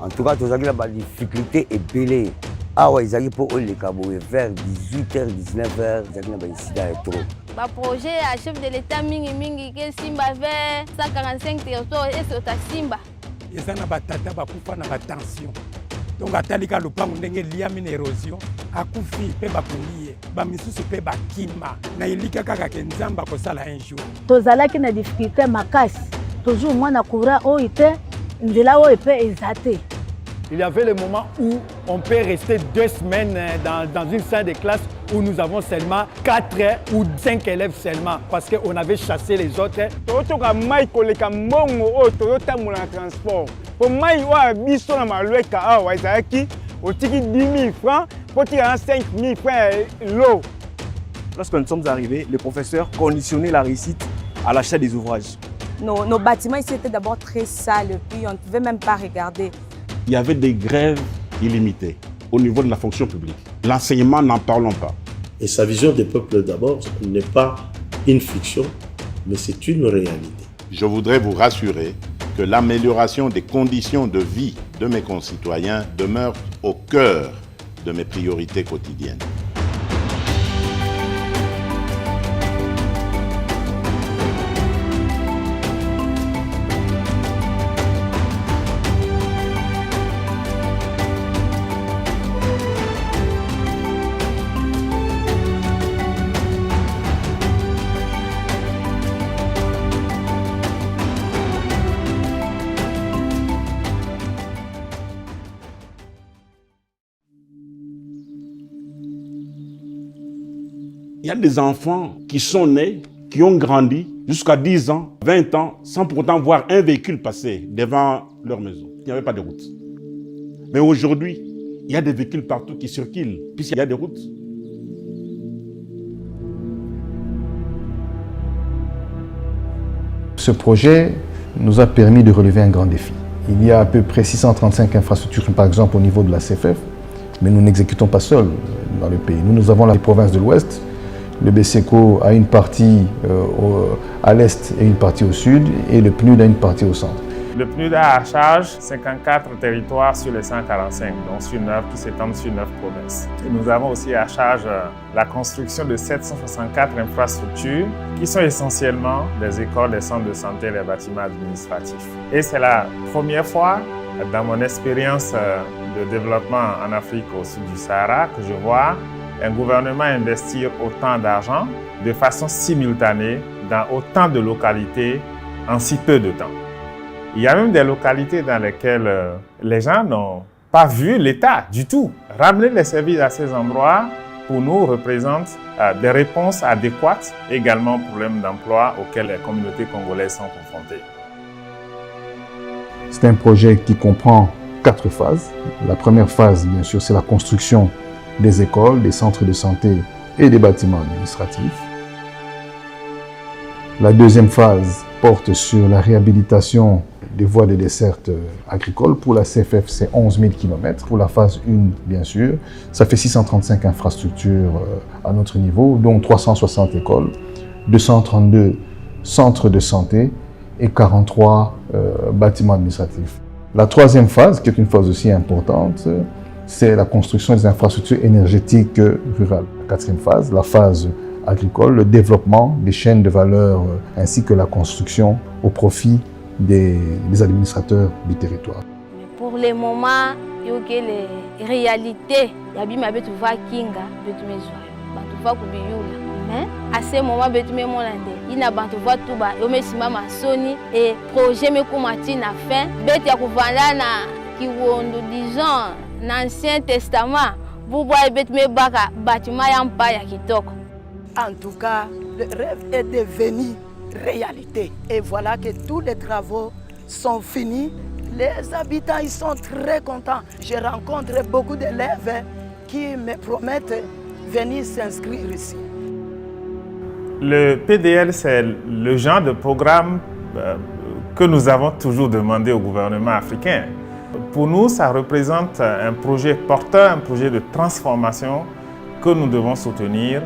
En tout cas, tu as des difficultés et belé. Ah ouais, ils arrivent pour eux les cabos vers 18h, 19h, ils arrivent ici dans trop. Le projet à chef de l'État mingi que Simba vers 145 territoires et c'est au Simba. Et ça n'a pas tata ba kufa na tension. Donc atalika lupango ndenge liami na érosion akufi pe ba kuliye ba misusu pe ba kima na ilika kaka ke nzamba ko sala un jour. Tozalaki na difficulté makasi. Toujours moi na courant o ite nzela o epe ezate. Il y avait le moment où on peut rester 2 semaines dans une salle de classe où nous avons seulement 4 ou 5 élèves seulement parce qu'on avait chassé les autres. Toyotoka mai koleka mbongo oyo toyotambola na transport. Po mai oyo biso na malweka awa ezalaki otiki 10 000 francs po tika na 5 000 francs l'eau. Lorsque nous sommes arrivés, le professeur conditionnait la réussite à l'achat des ouvrages. Nos bâtiments ici étaient d'abord très sales et puis on ne pouvait même pas regarder. Il y avait des grèves illimitées au niveau de la fonction publique. L'enseignement, n'en parlons pas. Et sa vision des peuples d'abord n'est pas une fiction, mais c'est une réalité. Je voudrais vous rassurer que l'amélioration des conditions de vie de mes concitoyens demeure au cœur de mes priorités quotidiennes. Il y a des enfants qui sont nés, qui ont grandi jusqu'à 10 ans, 20 ans, sans pourtant voir un véhicule passer devant leur maison. Il n'y avait pas de route. Mais aujourd'hui, il y a des véhicules partout qui circulent, puisqu'il y a des routes. Ce projet nous a permis de relever un grand défi. Il y a à peu près 635 infrastructures, par exemple, au niveau de la CFF, mais nous n'exécutons pas seuls dans le pays. Nous avons la province de l'Ouest. Le BSECO a une partie à l'est et une partie au sud, et le PNUD a une partie au centre. Le PNUD a à charge 54 territoires sur les 145, dont sur 9 qui s'étendent sur 9 provinces. Et nous avons aussi à charge la construction de 764 infrastructures qui sont essentiellement des écoles, des centres de santé et des bâtiments administratifs. Et c'est la première fois dans mon expérience de développement en Afrique au sud du Sahara que je vois un gouvernement investir autant d'argent de façon simultanée dans autant de localités en si peu de temps. Il y a même des localités dans lesquelles les gens n'ont pas vu l'État du tout. Ramener les services à ces endroits, pour nous, représente des réponses adéquates, également aux problèmes d'emploi auxquels les communautés congolaises sont confrontées. C'est un projet qui comprend 4 phases. La première phase, bien sûr, c'est la construction des écoles, des centres de santé et des bâtiments administratifs. La deuxième phase porte sur la réhabilitation des voies de desserte agricoles. Pour la CFF, c'est 11 000 km. Pour la phase 1, bien sûr, ça fait 635 infrastructures à notre niveau, dont 360 écoles, 232 centres de santé et 43 bâtiments administratifs. La troisième phase, qui est une phase aussi importante, c'est la construction des infrastructures énergétiques rurales. La quatrième phase, la phase agricole, le développement des chaînes de valeur ainsi que la construction au profit des administrateurs du territoire. Mais pour le moment, il y a les réalités. Il y a bien tu vas kinga, tu vas mais à ce moment, il y a tout bas, il y a Sony et projet me commenti na fin, bet ya kuvanda na kiwondo disons l'Ancien Testament, vous voyez bet me baka bâtiment yamba ya kitoko. En tout cas, le rêve est devenu réalité. Et voilà que tous les travaux sont finis. Les habitants ils sont très contents. Je rencontre beaucoup d'élèves qui me promettent de venir s'inscrire ici. Le PDL, c'est le genre de programme que nous avons toujours demandé au gouvernement africain. Pour nous, ça représente un projet porteur, un projet de transformation que nous devons soutenir.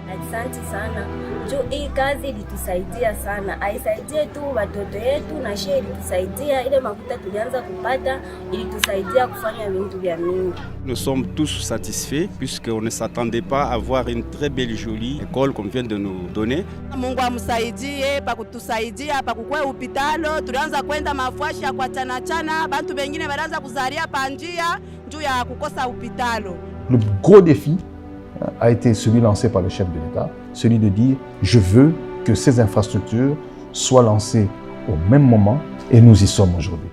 Asante sana. Jo hii kazi ilitusaidia sana, haisaidie tu watoto yetu na shehe ilitusaidia, ile makuta tulianza kupata ilitusaidia kufanya vitu vya mingi. Nous sommes tous satisfaits puisqu'on ne s'attendait pas à voir une très belle jolie école qu'on vient de nous donner. Mungu amsaidie pa kutusaidia pa kukwe upitalo, tulianza kwenda mafuashi ya kwa chana bantu bengine baraza kuzaria panjia juu ya kukosa upitalo. Le gros défi a été celui lancé par le chef de l'État, celui de dire je veux que ces infrastructures soient lancées au même moment et nous y sommes aujourd'hui.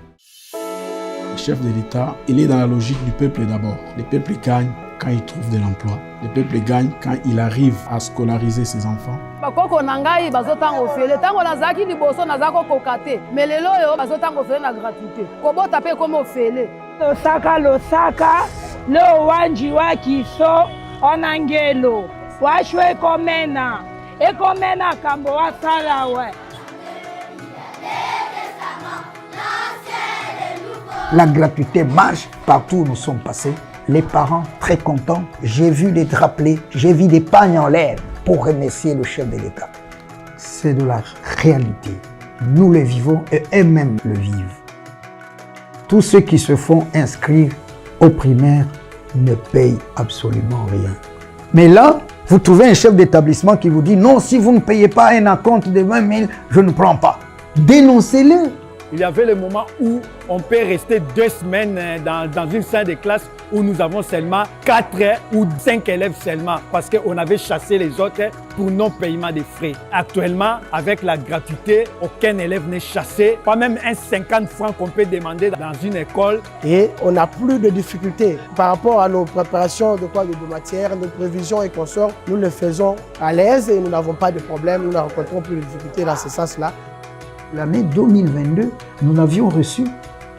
Le chef de l'État, il est dans la logique du peuple d'abord. Le peuple gagne quand il trouve de l'emploi. Le peuple gagne quand il arrive à scolariser ses enfants. bakoko na ngai bazotanga ofele tango nazaki liboso nazako kokate mais lelo oyo bazotanga ofele na gratuité kobota pe comme ofele losaka lo wanji wa kiso onangelo washwe ekomena kambo wasala we. La gratuité marche partout où nous sommes passés. Les parents très contents. J'ai vu des drapelés, j'ai vu des pagnes en l'air pour remercier le chef de l'État. C'est de la réalité. Nous le vivons et eux-mêmes le vivent. Tous ceux qui se font inscrire au primaire ne payent absolument rien. Mais là, vous trouvez un chef d'établissement qui vous dit non, si vous ne payez pas un acompte de 20 000, je ne prends pas. Dénoncez-le. Il y avait le moment où on peut rester 2 semaines dans une salle de classe où nous avons seulement 4 ou 5 élèves seulement parce qu'on avait chassé les autres pour non-paiement des frais. Actuellement, avec la gratuité, aucun élève n'est chassé, pas même un 50 francs qu'on peut demander dans une école. Et on n'a plus de difficultés par rapport à nos préparations de matière, nos prévisions et consorts. Nous le faisons à l'aise et nous n'avons pas de problème, nous ne rencontrons plus de difficultés dans ce sens-là. L'année 2022, nous avions reçu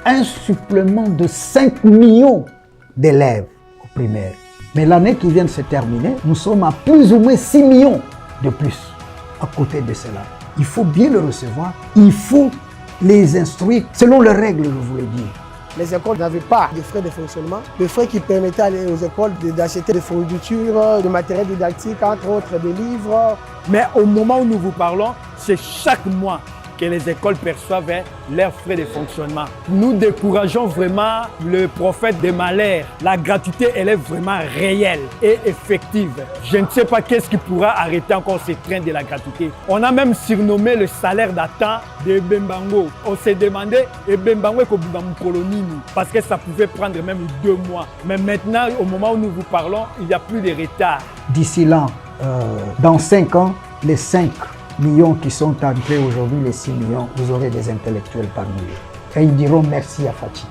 un supplément de 5 millions d'élèves au primaire. Mais l'année qui vient de se terminer, nous sommes à plus ou moins 6 millions de plus. À côté de cela, il faut bien le recevoir, il faut les instruire selon les règles, je voulais dire. Les écoles n'avaient pas de frais de fonctionnement, de frais qui permettaient aux écoles d'acheter des fournitures, de matériel didactique, entre autres des livres. Mais au moment où nous vous parlons, c'est chaque mois que les écoles perçoivent leurs frais de fonctionnement. Nous décourageons vraiment le prophète des malheurs. La gratuité, elle est vraiment réelle et effective. Je ne sais pas qu'est-ce qui pourra arrêter encore ce train de la gratuité. On a même surnommé le salaire d'attente de Bembango. On s'est demandé, Bembango est colonie parce que ça pouvait prendre même 2 mois. Mais maintenant, au moment où nous vous parlons, il n'y a plus de retard. D'ici là, dans 5 ans, les 5 millions qui sont entrés aujourd'hui, les 6 millions, vous aurez des intellectuels parmi eux. Et ils diront merci à Fatih.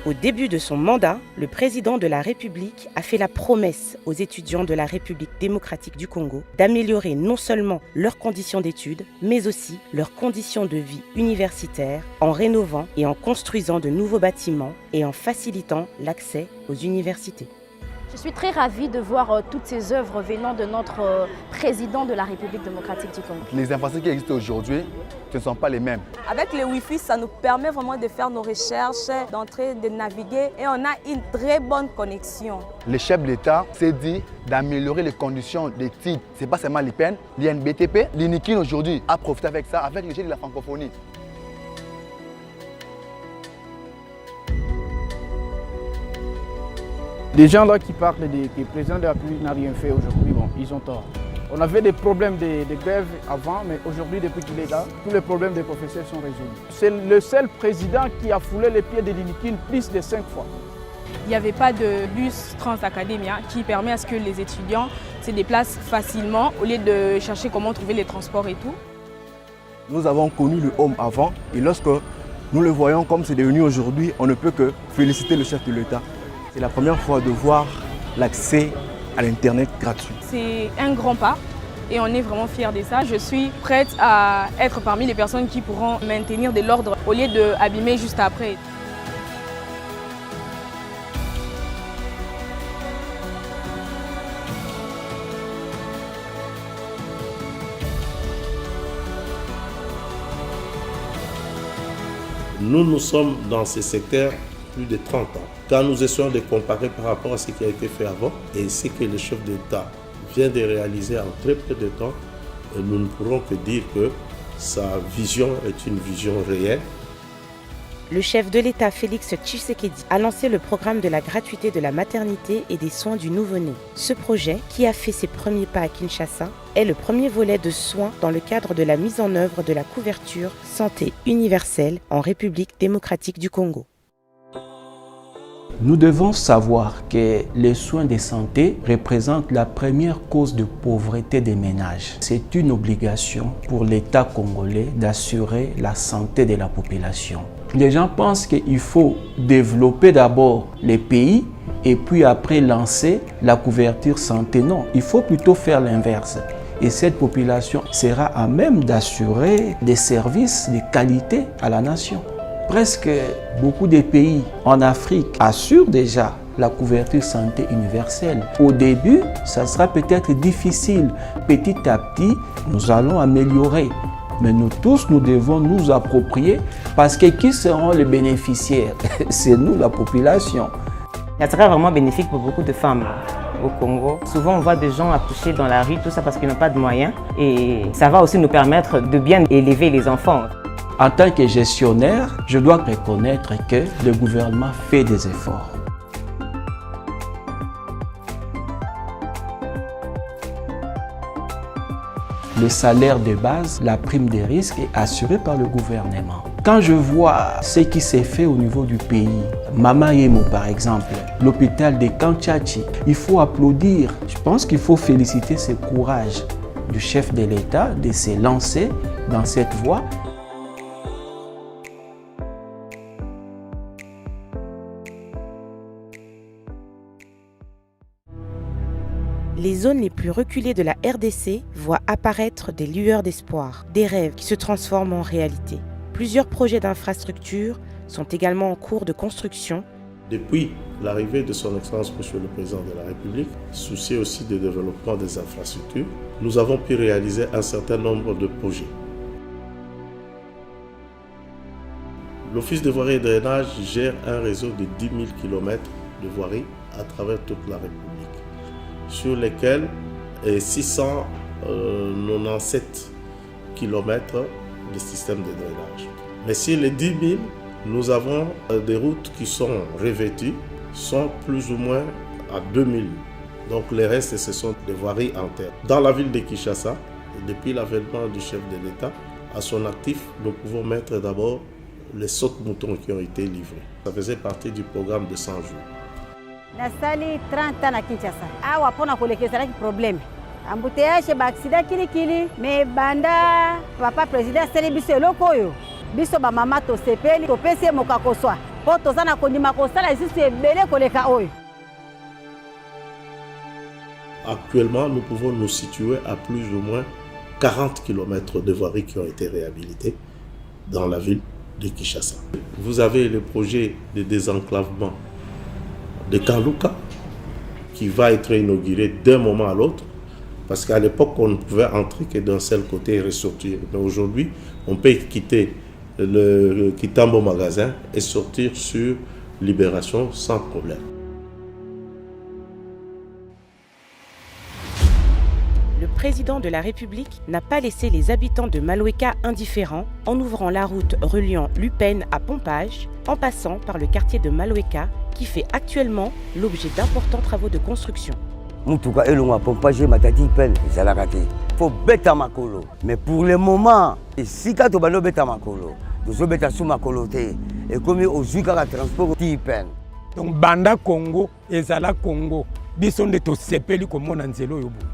Au début de son mandat, le président de la République a fait la promesse aux étudiants de la République démocratique du Congo d'améliorer non seulement leurs conditions d'études, mais aussi leurs conditions de vie universitaire en rénovant et en construisant de nouveaux bâtiments et en facilitant l'accès aux universités. Je suis très ravie de voir toutes ces œuvres venant de notre président de la République démocratique du Congo. Les infrastructures qui existent aujourd'hui, ce ne sont pas les mêmes. Avec le Wi-Fi, ça nous permet vraiment de faire nos recherches, d'entrer, de naviguer et on a une très bonne connexion. Le chef de l'État s'est dit d'améliorer les conditions d'études. Ce n'est pas seulement l'IPEN, l'INBTP, l'INIKIN aujourd'hui a profité avec ça, avec le jeu de la francophonie. Des gens là qui parlent que le président de la République n'a rien fait aujourd'hui, bon, ils ont tort. On avait des problèmes de grève avant, mais aujourd'hui, depuis qu'il est là, tous les problèmes des professeurs sont résolus. C'est le seul président qui a foulé les pieds de l'INIKIN plus de 5 fois. Il n'y avait pas de bus Transacadémia qui permet à ce que les étudiants se déplacent facilement au lieu de chercher comment trouver les transports et tout. Nous avons connu le homme avant et lorsque nous le voyons comme c'est devenu aujourd'hui, on ne peut que féliciter le chef de l'État. C'est la première fois de voir l'accès à l'Internet gratuit. C'est un grand pas et on est vraiment fiers de ça. Je suis prête à être parmi les personnes qui pourront maintenir de l'ordre au lieu d'abîmer juste après. Nous sommes dans ce secteur plus de 30 ans. Quand nous essayons de comparer par rapport à ce qui a été fait avant et ce que le chef d'État vient de réaliser en très peu de temps, nous ne pourrons que dire que sa vision est une vision réelle. Le chef de l'État Félix Tshisekedi a lancé le programme de la gratuité de la maternité et des soins du nouveau-né. Ce projet, qui a fait ses premiers pas à Kinshasa, est le premier volet de soins dans le cadre de la mise en œuvre de la couverture santé universelle en République démocratique du Congo. Nous devons savoir que les soins de santé représentent la première cause de pauvreté des ménages. C'est une obligation pour l'État congolais d'assurer la santé de la population. Les gens pensent qu'il faut développer d'abord les pays et puis après lancer la couverture santé. Non, il faut plutôt faire l'inverse. Et cette population sera à même d'assurer des services de qualité à la nation. Presque beaucoup de pays en Afrique assurent déjà la couverture santé universelle. Au début, ça sera peut-être difficile. Petit à petit, nous allons améliorer. Mais nous tous, nous devons nous approprier parce que qui seront les bénéficiaires? C'est nous, la population. Ça sera vraiment bénéfique pour beaucoup de femmes au Congo. Souvent, on voit des gens accoucher dans la rue, tout ça parce qu'ils n'ont pas de moyens. Et ça va aussi nous permettre de bien élever les enfants. En tant que gestionnaire, je dois reconnaître que le gouvernement fait des efforts. Le salaire de base, la prime des risques est assurée par le gouvernement. Quand je vois ce qui s'est fait au niveau du pays, Mama Yemo par exemple, l'hôpital de Kanchachi, il faut applaudir. Je pense qu'il faut féliciter ce courage du chef de l'État de se lancer dans cette voie. Les zones les plus reculées de la RDC voient apparaître des lueurs d'espoir, des rêves qui se transforment en réalité. Plusieurs projets d'infrastructures sont également en cours de construction. Depuis l'arrivée de son Excellence Monsieur le Président de la République, soucieux aussi du développement des infrastructures, nous avons pu réaliser un certain nombre de projets. L'Office de voirie et de drainage gère un réseau de 10 000 km de voirie à travers toute la République, sur lesquels 697 km de système de drainage. Mais sur les 10 000, nous avons des routes qui sont revêtues, sont plus ou moins à 2000. Donc les restes, ce sont des voiries en terre. Dans la ville de Kinshasa, depuis l'avènement du chef de l'État, à son actif, nous pouvons mettre d'abord les sautes-moutons qui ont été livrés. Ça faisait partie du programme de 100 jours. Nasali 30 ans à Kinshasa. Awa pona kolekeza ki problème. Embouteillage ba accident kili mais banda papa président seli biso eloko oyo. Biso ba mama to sepeli to pese mokakoswa. Po tozana kondima kosala isusu ebele koleka oyo. Actuellement, nous pouvons nous situer à plus ou moins 40 km de voiries qui ont été réhabilitées dans la ville de Kinshasa. Vous avez le projet de désenclavement de Kaluka qui va être inauguré d'un moment à l'autre parce qu'à l'époque on ne pouvait entrer que d'un seul côté et ressortir. Mais aujourd'hui on peut quitter le Kitambo magasin et sortir sur Libération sans problème. Le président de la République n'a pas laissé les habitants de Malweka indifférents en ouvrant la route reliant Lupène à Pompage, en passant par le quartier de Malweka qui fait actuellement l'objet d'importants travaux de construction. Mutuka elonga Pompage matati peine ezala raté. Faut beta makolo. Mais pour le moment, si ka to balo beta makolo, tozo beta sous makolo te et comme ozuka ka transport ti peine. Donc banda Congo ezala Congo. Biso nde to sepeli komona nzelo yobu.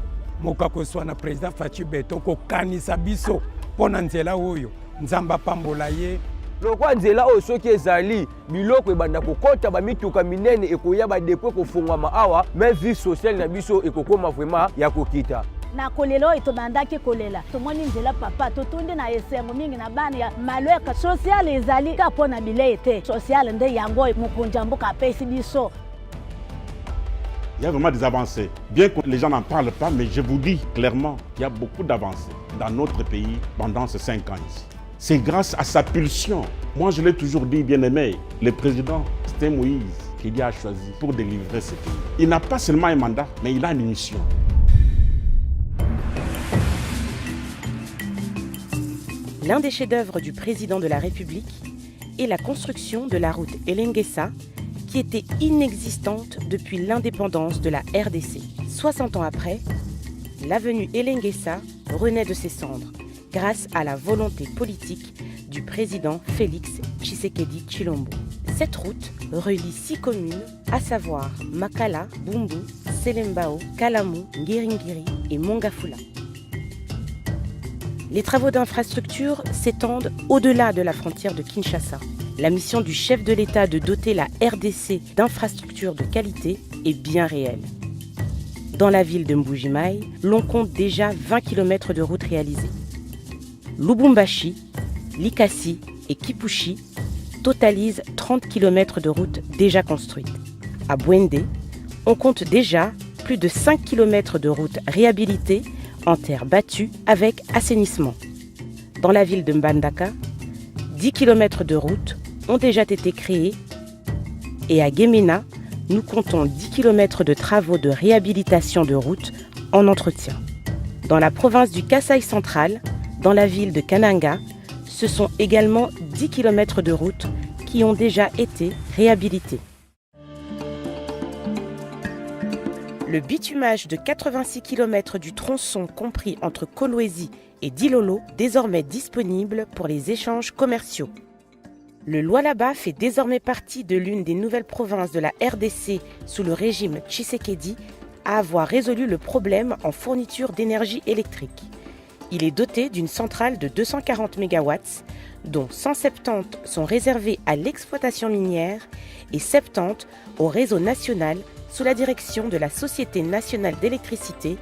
Mokako swana président Fachi Beto ko kanisa biso pona nzela oyo. Nzamba pambola ye. Lokwa nzela oyo soki ezali biloko ebanda kokota bamituka minene ekoya badepo kofungwama awa mais vie sociale na biso ekokoma vraiment ya kokita. Na kolelo etobandaki kolela tomoni nzela papa totunde na esengo mingi na bana ya Malweka social ezali ka pona bilei te social nde yango mukunja mboka pesi biso. Il y a vraiment des avancées. Bien que les gens n'en parlent pas, mais je vous dis clairement qu'il y a beaucoup d'avancées dans notre pays pendant ces 5 ans ici. C'est grâce à sa pulsion. Moi, je l'ai toujours dit, bien aimé, le président, c'était Moïse qu'il a choisi pour délivrer ce pays. Il n'a pas seulement un mandat, mais il a une mission. L'un des chefs-d'œuvre du président de la République est la construction de la route Elenguessa, qui était inexistante depuis l'indépendance de la RDC. 60 ans après, l'avenue Elenguessa renaît de ses cendres grâce à la volonté politique du président Félix Tshisekedi Tshilombo. Cette route relie 6 communes, à savoir Makala, Bumbu, Selembao, Kalamu, Ngiringiri et Mongafula. Les travaux d'infrastructure s'étendent au-delà de la frontière de Kinshasa. La mission du chef de l'État de doter la RDC d'infrastructures de qualité est bien réelle. Dans la ville de Mbuji-Mayi, l'on compte déjà 20 km de routes réalisées. Lubumbashi, Likasi et Kipushi totalisent 30 km de routes déjà construites. À Bwende, on compte déjà plus de 5 km de routes réhabilitées en terre battue avec assainissement. Dans la ville de Mbandaka, 10 km de routes ont déjà été créés et à Gemena, nous comptons 10 km de travaux de réhabilitation de routes en entretien. Dans la province du Kasaï central, dans la ville de Kananga, ce sont également 10 km de routes qui ont déjà été réhabilités. Le bitumage de 86 km du tronçon compris entre Kolwezi et Dilolo, désormais disponible pour les échanges commerciaux. Le Lualaba fait désormais partie de l'une des nouvelles provinces de la RDC sous le régime Tshisekedi à avoir résolu le problème en fourniture d'énergie électrique. Il est doté d'une centrale de 240 MW, dont 170 sont réservés à l'exploitation minière et 70 au réseau national sous la direction de la Société nationale d'électricité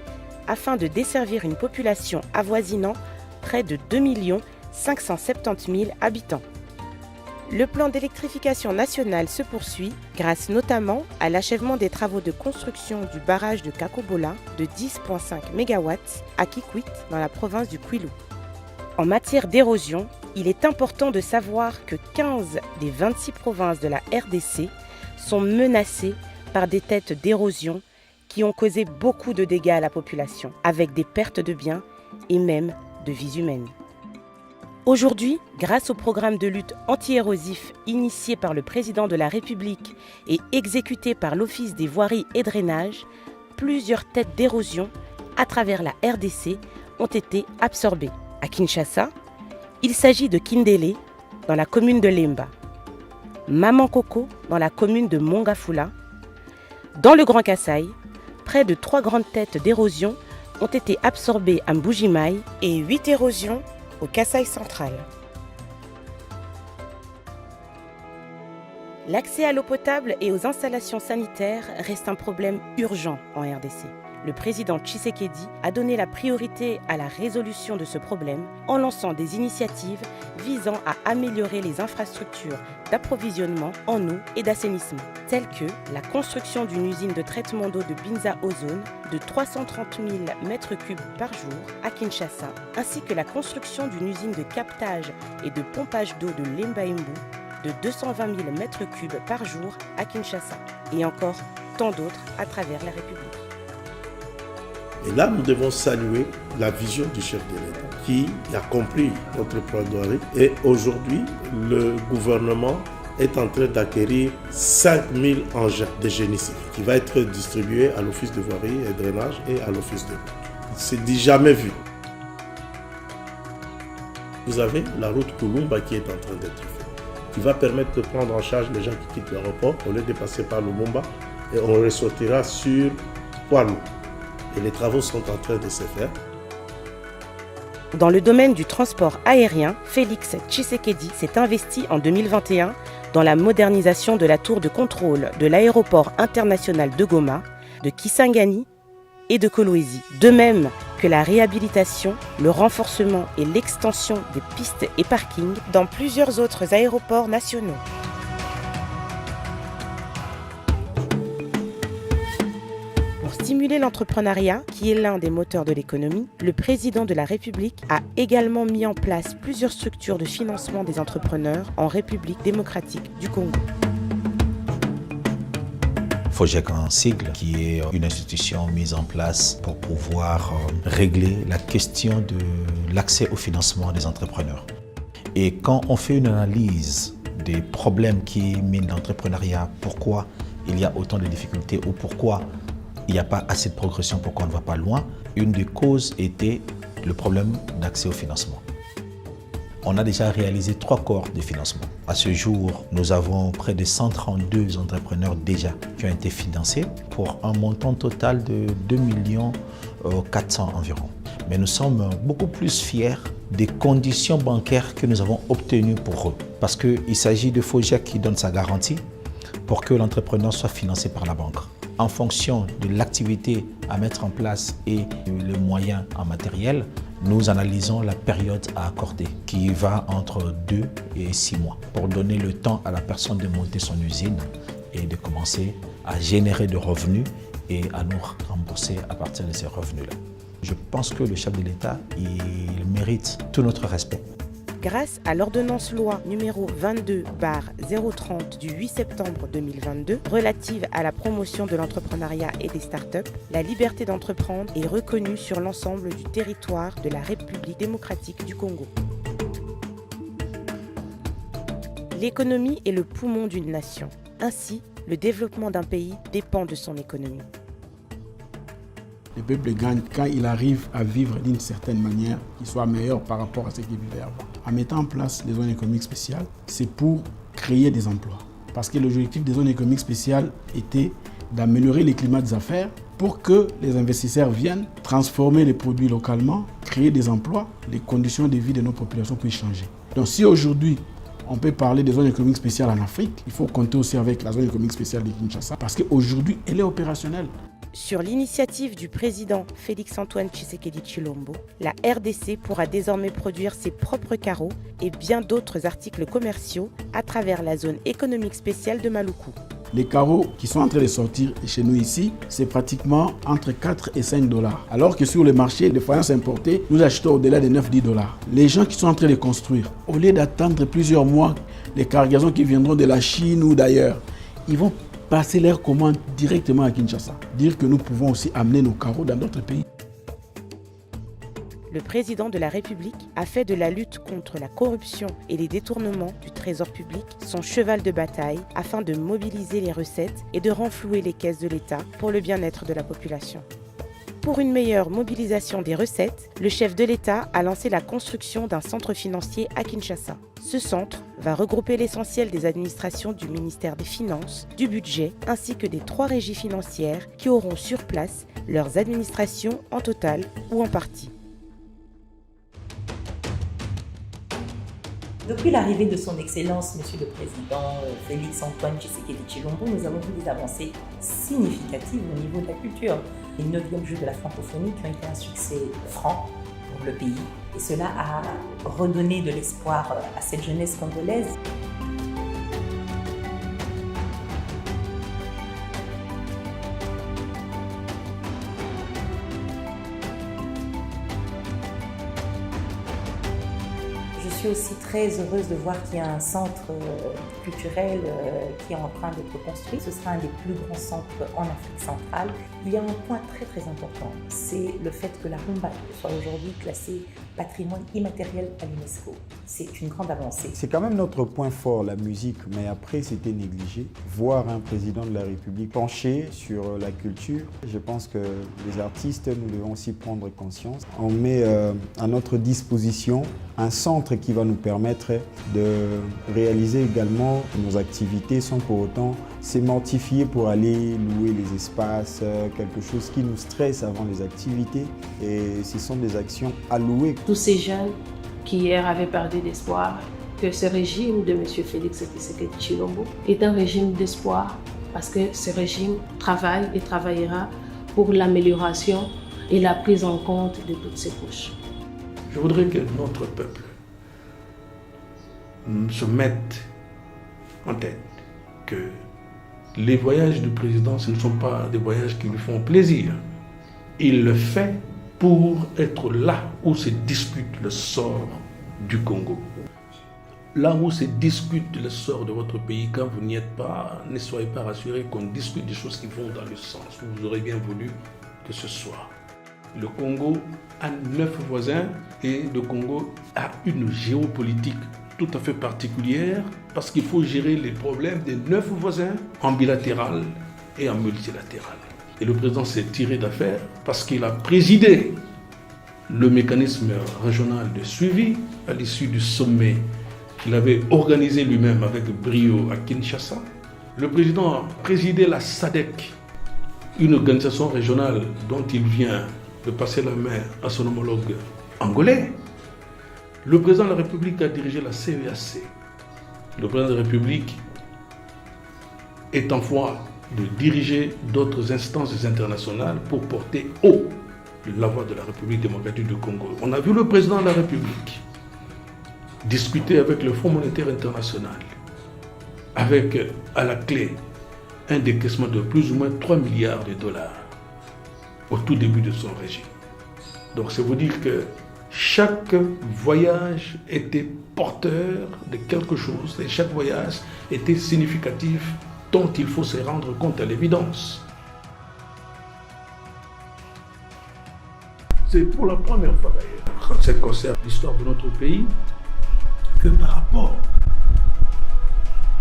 afin de desservir une population avoisinant près de 2 570 000 habitants. Le plan d'électrification nationale se poursuit grâce notamment à l'achèvement des travaux de construction du barrage de Kakobola de 10,5 MW à Kikwit dans la province du Kwilu. En matière d'érosion, il est important de savoir que 15 des 26 provinces de la RDC sont menacées par des têtes d'érosion qui ont causé beaucoup de dégâts à la population, avec des pertes de biens et même de vies humaines. Aujourd'hui, grâce au programme de lutte anti-érosif initié par le président de la République et exécuté par l'Office des voiries et drainages, plusieurs têtes d'érosion à travers la RDC ont été absorbées. À Kinshasa, il s'agit de Kindele dans la commune de Lemba, Mamankoko dans la commune de Mongafula. Dans le Grand Kasaï, près de 3 grandes têtes d'érosion ont été absorbées à Mbuji-Mayi et 8 érosions au Kasaï central. L'accès à l'eau potable et aux installations sanitaires reste un problème urgent en RDC. Le président Tshisekedi a donné la priorité à la résolution de ce problème en lançant des initiatives visant à améliorer les infrastructures d'approvisionnement en eau et d'assainissement, telles que la construction d'une usine de traitement d'eau de Binza Ozone de 330 000 m3 par jour à Kinshasa, ainsi que la construction d'une usine de captage et de pompage d'eau de Lembaimbu de 220 000 m3 par jour à Kinshasa, et encore tant d'autres à travers la République. Et là, nous devons saluer la vision du chef de l'État qui a compris notre plaidoirie. Et aujourd'hui, le gouvernement est en train d'acquérir 5000 engins de génie civil qui va être distribué à l'Office de voirie et drainage et à l'Office de route. C'est dit jamais vu. Vous avez la route Kulumba qui est en train d'être faite, qui va permettre de prendre en charge les gens qui quittent l'aéroport au lieu de passer par Lumumba, et on ressortira sur Poilou. Et les travaux sont en train de se faire. Dans le domaine du transport aérien, Félix Tshisekedi s'est investi en 2021 dans la modernisation de la tour de contrôle de l'aéroport international de Goma, de Kisangani et de Kolwezi. De même que la réhabilitation, le renforcement et l'extension des pistes et parkings dans plusieurs autres aéroports nationaux. Pour stimuler l'entrepreneuriat, qui est l'un des moteurs de l'économie, le président de la République a également mis en place plusieurs structures de financement des entrepreneurs en République démocratique du Congo. FOGEC en sigle, qui est une institution mise en place pour pouvoir régler la question de l'accès au financement des entrepreneurs. Et quand on fait une analyse des problèmes qui minent l'entrepreneuriat, pourquoi il y a autant de difficultés ou pourquoi il n'y a pas assez de progression, pourquoi on ne va pas loin, une des causes était le problème d'accès au financement. On a déjà réalisé 3 cohortes de financement. À ce jour, nous avons près de 132 entrepreneurs déjà qui ont été financés pour un montant total de 2 400 000 environ. Mais nous sommes beaucoup plus fiers des conditions bancaires que nous avons obtenues pour eux. Parce qu'il s'agit de FOGEC qui donne sa garantie pour que l'entrepreneur soit financé par la banque. En fonction de l'activité à mettre en place et les moyens en matériel, nous analysons la période à accorder, qui va entre 2 et 6 mois, pour donner le temps à la personne de monter son usine et de commencer à générer de revenus et à nous rembourser à partir de ces revenus-là. Je pense que le chef de l'État, il mérite tout notre respect. Grâce à l'ordonnance loi numéro 22/030 du 8 septembre 2022 relative à la promotion de l'entrepreneuriat et des startups, la liberté d'entreprendre est reconnue sur l'ensemble du territoire de la République démocratique du Congo. L'économie est le poumon d'une nation. Ainsi, le développement d'un pays dépend de son économie. Le peuple gagne quand il arrive à vivre d'une certaine manière qui soit meilleure par rapport à ce qu'il vivait avant. En mettant en place les zones économiques spéciales, c'est pour créer des emplois. Parce que l'objectif des zones économiques spéciales était d'améliorer les climats des affaires pour que les investisseurs viennent transformer les produits localement, créer des emplois, les conditions de vie de nos populations puissent changer. Donc si aujourd'hui, on peut parler des zones économiques spéciales en Afrique, il faut compter aussi avec la zone économique spéciale de Kinshasa parce qu'aujourd'hui, elle est opérationnelle. Sur l'initiative du président Félix-Antoine Tshisekedi Tshilombo, la RDC pourra désormais produire ses propres carreaux et bien d'autres articles commerciaux à travers la zone économique spéciale de Maluku. Les carreaux qui sont en train de sortir chez nous ici, c'est pratiquement entre 4 et 5 $. Alors que sur le marché, les faïences importées, nous achetons au-delà de 9-10 $. Les gens qui sont en train de construire, au lieu d'attendre plusieurs mois les cargaisons qui viendront de la Chine ou d'ailleurs, ils vont passer leurs commandes directement à Kinshasa. Dire que nous pouvons aussi amener nos carreaux dans d'autres pays. Le président de la République a fait de la lutte contre la corruption et les détournements du trésor public son cheval de bataille afin de mobiliser les recettes et de renflouer les caisses de l'État pour le bien-être de la population. Pour une meilleure mobilisation des recettes, le chef de l'État a lancé la construction d'un centre financier à Kinshasa. Ce centre va regrouper l'essentiel des administrations du ministère des Finances, du Budget, ainsi que des 3 régies financières qui auront sur place leurs administrations en total ou en partie. Depuis l'arrivée de son Excellence, Monsieur le Président Félix-Antoine Tshisekedi Tshilombo, nous avons vu des avancées significatives au niveau de la culture. Les 9e Jeux de la francophonie qui ont été un succès franc pour le pays. Et cela a redonné de l'espoir à cette jeunesse congolaise. Je suis aussi très heureuse de voir qu'il y a un centre culturel qui est en train d'être construit. Ce sera un des plus grands centres en Afrique centrale. Il y a un point très important, c'est le fait que la rumba soit aujourd'hui classée patrimoine immatériel à l'UNESCO. C'est une grande avancée. C'est quand même notre point fort, la musique, mais après c'était négligé. Voir un président de la République pencher sur la culture, je pense que les artistes, nous devons aussi prendre conscience. On met à notre disposition un centre qui va nous permettre de réaliser également nos activités sans pour autant se mortifier pour aller louer les espaces, quelque chose qui nous stresse avant les activités. Et ce sont des actions allouées. Tous ces jeunes qui hier avaient perdu d'espoir, que ce régime de M. Félix Tshisekedi Tshilombo est un régime d'espoir parce que ce régime travaille et travaillera pour l'amélioration et la prise en compte de toutes ces couches. Je voudrais que notre peuple se mette en tête que Les voyages du président, ce ne sont pas des voyages qui lui font plaisir. Il le fait pour être là où se discute le sort du Congo. Là où se discute le sort de votre pays, quand vous n'y êtes pas, ne soyez pas rassurés qu'on discute des choses qui vont dans le sens où vous aurez bien voulu que ce soit. Le Congo a 9 voisins et le Congo a une géopolitique tout à fait particulière parce qu'il faut gérer les problèmes des 9 voisins en bilatéral et en multilatéral. Et le président s'est tiré d'affaire parce qu'il a présidé le mécanisme régional de suivi à l'issue du sommet qu'il avait organisé lui-même avec brio à Kinshasa. Le président a présidé la SADC, une organisation régionale dont il vient de passer la main à son homologue angolais. Le président de la République a dirigé la CEAC. Le président de la République est en voie de diriger d'autres instances internationales pour porter haut la voix de la République démocratique du Congo. On a vu le président de la République discuter avec le Fonds monétaire international, avec à la clé un décaissement de plus ou moins 3 milliards de dollars au tout début de son régime. Donc c'est vous dire que chaque voyage était porteur de quelque chose et chaque voyage était significatif dont il faut se rendre compte à l'évidence. C'est pour la première fois d'ailleurs, quand ça concerne l'histoire de notre pays, que par rapport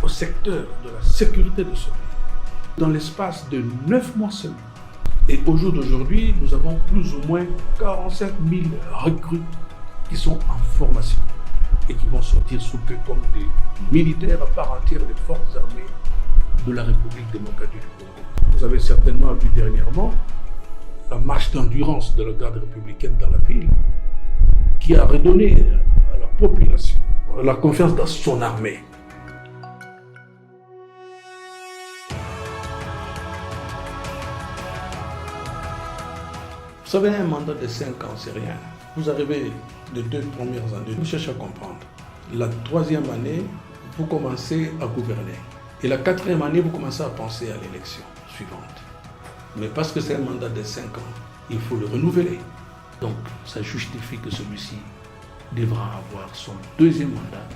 au secteur de la sécurité de ce pays, dans l'espace de 9 mois seulement, et au jour d'aujourd'hui, nous avons plus ou moins 45 000 recrues qui sont en formation et qui vont sortir sous peu comme des militaires à part entière des forces armées de la République démocratique du Congo. Vous avez certainement vu dernièrement la marche d'endurance de la garde républicaine dans la ville qui a redonné à la population la confiance dans son armée. Vous savez, un mandat de 5 ans, c'est rien. Vous arrivez les 2 premières années, vous cherchez à comprendre. La 3e année, vous commencez à gouverner. Et la 4e année, vous commencez à penser à l'élection suivante. Mais parce que c'est un mandat de 5 ans, il faut le renouveler. Donc, ça justifie que celui-ci devra avoir son 2e mandat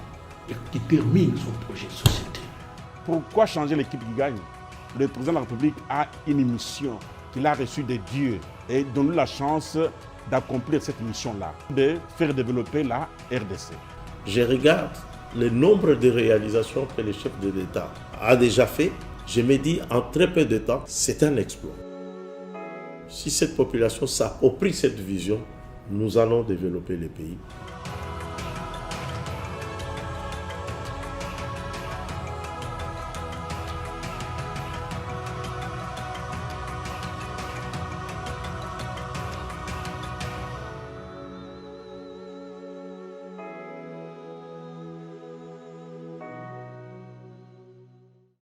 et qui termine son projet de société. Pourquoi changer l'équipe qui gagne? Le président de la République a une mission qu'il a reçue de Dieu et donne la chance d'accomplir cette mission-là, de faire développer la RDC. Je regarde le nombre de réalisations que le chef de l'État a déjà fait. Je me dis, en très peu de temps, c'est un exploit. Si cette population s'approprie cette vision, nous allons développer le pays.